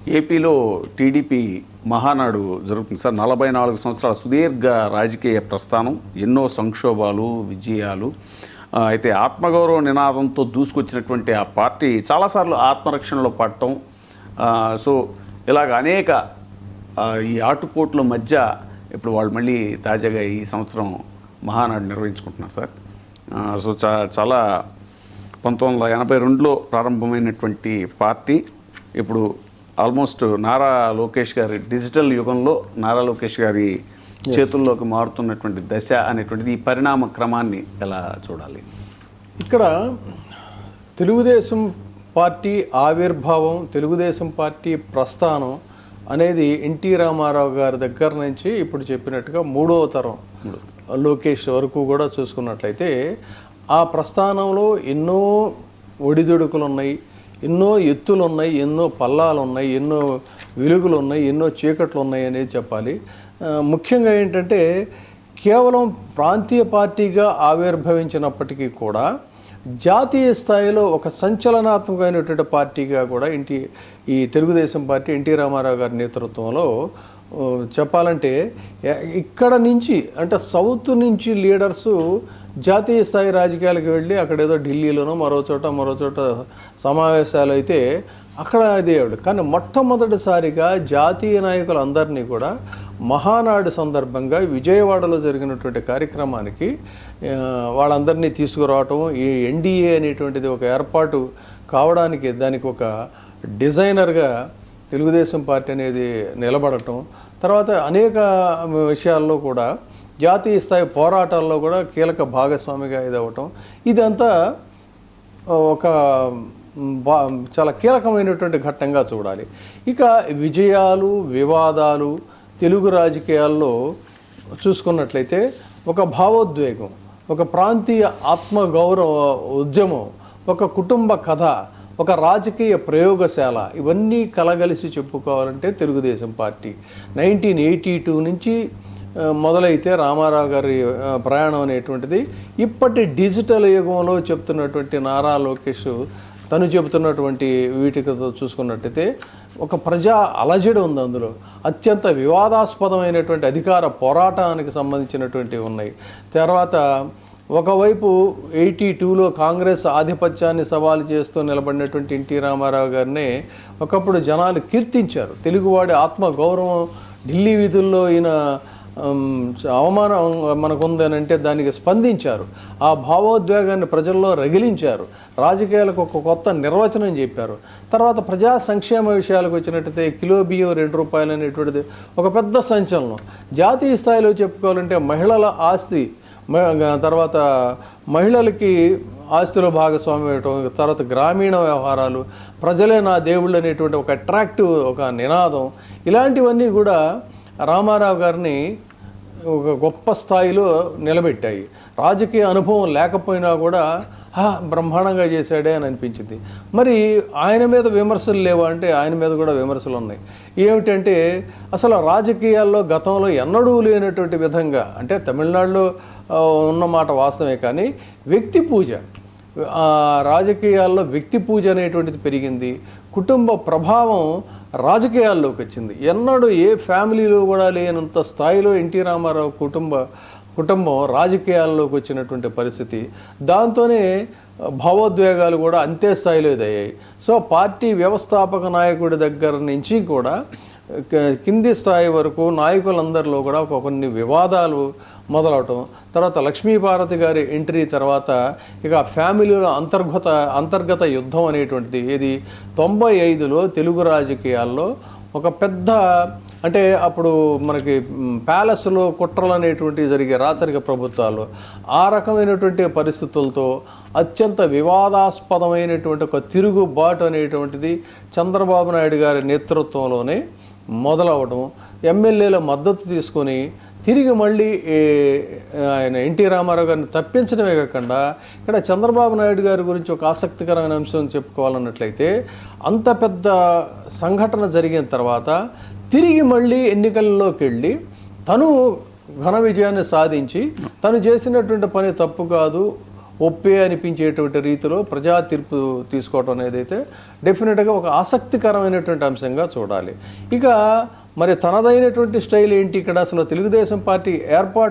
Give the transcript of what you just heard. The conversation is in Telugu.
ఏపీలో టీడీపీ మహానాడు జరుగుతుంది సార్. 44 సంవత్సరాల సుదీర్ఘ రాజకీయ ప్రస్థానం, ఎన్నో సంక్షోభాలు, విజయాలు. అయితే ఆత్మగౌరవ నినాదంతో దూసుకొచ్చినటువంటి ఆ పార్టీ చాలాసార్లు ఆత్మరక్షణలో పడటం, సో ఇలాగ అనేక ఈ ఆటుపోట్ల మధ్య ఇప్పుడు వాళ్ళు మళ్ళీ తాజాగా ఈ సంవత్సరం మహానాడు నిర్వహించుకుంటున్నారు సార్. సో చాలా 1982లో ప్రారంభమైనటువంటి పార్టీ ఇప్పుడు ఆల్మోస్ట్ నారా లోకేష్ గారి డిజిటల్ యుగంలో నారా లోకేష్ గారి చేతుల్లోకి మారుతున్నటువంటి దశ అనేటువంటిది, ఈ పరిణామ క్రమాన్ని ఎలా చూడాలి? ఇక్కడ తెలుగుదేశం పార్టీ ఆవిర్భావం, తెలుగుదేశం పార్టీ ప్రస్థానం అనేది ఎన్టీ రామారావు గారి దగ్గర నుంచి ఇప్పుడు చెప్పినట్టుగా మూడవ తరం లోకేష్ వరకు కూడా చూసుకున్నట్లయితే ఆ ప్రస్థానంలో ఎన్నో ఒడిదుడుకులు ఉన్నాయి, ఎన్నో ఎత్తులు ఉన్నాయి, ఎన్నో పల్లాలు ఉన్నాయి, ఎన్నో వెలుగులు ఉన్నాయి, ఎన్నో చీకట్లు ఉన్నాయి అనేది చెప్పాలి. ముఖ్యంగా ఏంటంటే కేవలం ప్రాంతీయ పార్టీగా ఆవిర్భవించినప్పటికీ కూడా జాతీయ స్థాయిలో ఒక సంచలనాత్మకమైనటువంటి పార్టీగా కూడా ఈ తెలుగుదేశం పార్టీ ఎన్టీ రామారావు గారి నేతృత్వంలో చెప్పాలంటే ఇక్కడ నుంచి అంటే సౌత్ నుంచి లీడర్సు జాతీయ స్థాయి రాజకీయాలకు వెళ్ళి అక్కడ ఏదో ఢిల్లీలోనో మరో చోట సమావేశాలు అయితే అక్కడ దేవుడు. కానీ మొట్టమొదటిసారిగా జాతీయ నాయకులందరినీ కూడా మహానాడు సందర్భంగా విజయవాడలో జరిగినటువంటి కార్యక్రమానికి వాళ్ళందరినీ తీసుకురావటం, ఈ ఎన్డీఏ అనేటువంటిది ఒక ఏర్పాటు కావడానికి దానికి ఒక డిజైనర్గా తెలుగుదేశం పార్టీ అనేది నిలబడటం, తర్వాత అనేక విషయాల్లో కూడా జాతీయ స్థాయి పోరాటాల్లో కూడా కీలక భాగస్వామిగా ఇదవటం, ఇదంతా ఒక చాలా కీలకమైనటువంటి ఘట్టంగా చూడాలి. ఇక విజయాలు, వివాదాలు తెలుగు రాజకీయాల్లో చూసుకున్నట్లయితే ఒక భావోద్వేగం, ఒక ప్రాంతీయ ఆత్మగౌరవ ఉద్యమం, ఒక కుటుంబ కథ, ఒక రాజకీయ ప్రయోగశాల, ఇవన్నీ కలగలిసి చెప్పుకోవాలంటే తెలుగుదేశం పార్టీ 1982 నుంచి మొదలైతే రామారావు గారి ప్రయాణం అనేటువంటిది ఇప్పటి డిజిటల్ యుగంలో చెప్తున్నటువంటి నారా లోకేష్ తను చెబుతున్నటువంటి వీటితో చూసుకున్నట్టయితే ఒక ప్రజా అలజడి ఉంది. అందులో అత్యంత వివాదాస్పదమైనటువంటి అధికార పోరాటానికి సంబంధించినటువంటివి ఉన్నాయి. తర్వాత ఒకవైపు 82లో కాంగ్రెస్ ఆధిపత్యాన్ని సవాలు చేస్తూ నిలబడినటువంటి ఎన్టీ రామారావు గారిని ఒకప్పుడు జనాలు కీర్తించారు. తెలుగువాడి ఆత్మగౌరవం, ఢిల్లీ విధుల్లో ఈయన అవమానం మనకుందని అంటే దానికి స్పందించారు, ఆ భావోద్వేగాన్ని ప్రజల్లో రగిలించారు, రాజకీయాలకు ఒక కొత్త నిర్వచనం చెప్పారు. తర్వాత ప్రజా సంక్షేమ విషయాలకు వచ్చినట్టయితే కిలో బియ్యం 2 రూపాయలు అనేటువంటిది ఒక పెద్ద సంచలనం. జాతీయ స్థాయిలో చెప్పుకోవాలంటే మహిళల ఆస్తి, తర్వాత మహిళలకి ఆస్తిలో భాగస్వామ్యం ఇవ్వటం, తర్వాత గ్రామీణ వ్యవహారాలు, ప్రజలే నా దేవుళ్ళు అనేటువంటి ఒక అట్రాక్టివ్ ఒక నినాదం, ఇలాంటివన్నీ కూడా రామారావు గారిని ఒక గొప్ప స్థాయిలో నిలబెట్టాయి. రాజకీయ అనుభవం లేకపోయినా కూడా బ్రహ్మాండంగా చేశాడే అని అనిపించింది. మరి ఆయన మీద విమర్శలు లేవా అంటే ఆయన మీద కూడా విమర్శలు ఉన్నాయి. ఏమిటంటే అసలు రాజకీయాల్లో గతంలో ఎన్నడూ లేనటువంటి విధంగా, అంటే తమిళనాడులో ఉన్నమాట వాస్తవమే, కానీ వ్యక్తి పూజ, రాజకీయాల్లో వ్యక్తి పూజ అనేటువంటిది పెరిగింది. కుటుంబ ప్రభావం రాజకీయాల్లోకి వచ్చింది. ఎన్నడూ ఏ ఫ్యామిలీలో కూడా లేనంత స్థాయిలో ఎన్టీ రామారావు కుటుంబం రాజకీయాల్లోకి వచ్చినటువంటి పరిస్థితి. దాంతోనే భావోద్వేగాలు కూడా అంతే స్థాయిలో ఇదయ్యాయి. సో పార్టీ వ్యవస్థాపక నాయకుడి దగ్గర నుంచి కూడా కింది స్థాయి వరకు నాయకులందరిలో కూడా కొన్ని వివాదాలు మొదలవటం, తర్వాత లక్ష్మీపార్వతి గారి ఎంట్రీ తర్వాత ఇక ఫ్యామిలీలో అంతర్గత యుద్ధం అనేటువంటిది ఏది 95లో తెలుగు రాజకీయాల్లో ఒక పెద్ద, అంటే అప్పుడు మనకి ప్యాలెస్లో కుట్రలు అనేటువంటివి జరిగే రాచరిక ప్రభుత్వాలు, ఆ రకమైనటువంటి పరిస్థితులతో అత్యంత వివాదాస్పదమైనటువంటి ఒక తిరుగుబాటు అనేటువంటిది చంద్రబాబు నాయుడు గారి నేతృత్వంలోనే మొదలవడం, ఎమ్మెల్యేల మద్దతు తీసుకొని తిరిగి మళ్ళీ ఆయన ఎన్టీ రామారావు గారిని తప్పించడమే కాకుండా ఇక్కడ చంద్రబాబు నాయుడు గారి గురించి ఒక ఆసక్తికరమైన అంశం చెప్పుకోవాలన్నట్లయితే, అంత పెద్ద సంఘటన జరిగిన తర్వాత తిరిగి మళ్ళీ ఎన్నికల్లోకి వెళ్ళి తను ఘన విజయాన్ని సాధించి తను చేసినటువంటి పని తప్పు కాదు, ఒప్పే అనిపించేటువంటి రీతిలో ప్రజా తీర్పు తీసుకోవటం అనేది అయితే డెఫినెట్గా ఒక ఆసక్తికరమైనటువంటి అంశంగా చూడాలి. ఇక మరి తనదైనటువంటి స్టైల్ ఏంటి ఇక్కడ? అసలు తెలుగుదేశం పార్టీ ఏర్పాటు